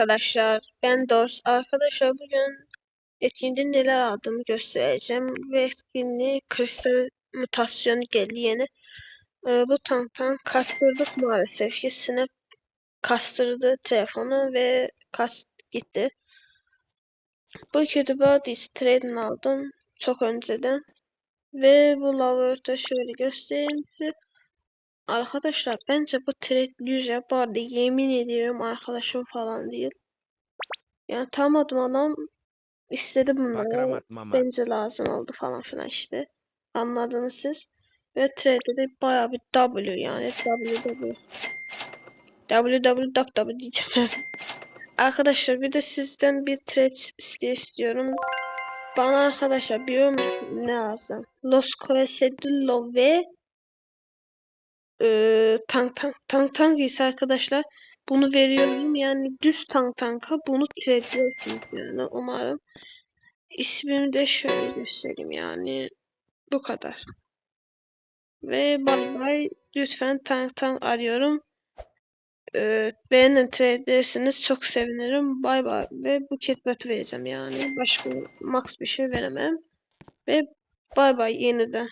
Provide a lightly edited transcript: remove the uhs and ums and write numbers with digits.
arkadaşlar. Ben Dors. Arkadaşlar bugün etkinliğin neler aldığımı göstereceğim. Ve etkinliği kristal mutasyonu geldi yeni. Bu tanktan kastırdık maalesef ki. Snap kastırdı telefonu ve gitti. Bu kötü bodies trade'ini aldım çok önceden. Ve bu laboratuvarı şöyle göstereyim size. Arkadaşlar bence bu trade güzel. Bu arada yemin ediyorum arkadaşım falan değil. Yani tam adım adam istedi bunları. Bence lazım oldu falan filan işte. Anladınız siz. Ve trade'de de bayağı bir W yani. www diyeceğim. Arkadaşlar bir de sizden bir trade istiyorum. Bana arkadaşlar bir ne lazım? Los Coesedillo ve tank ise arkadaşlar bunu veriyorum yani düz tanka bunu trade'liyorsunuz yani umarım. İsmimi de şöyle göstereyim yani bu kadar. Ve bay bay, lütfen tank arıyorum. Beğenin trade ederseniz çok sevinirim. Bay bay ve buket batı vereceğim yani başka max bir şey veremem. Ve bay bay yeniden.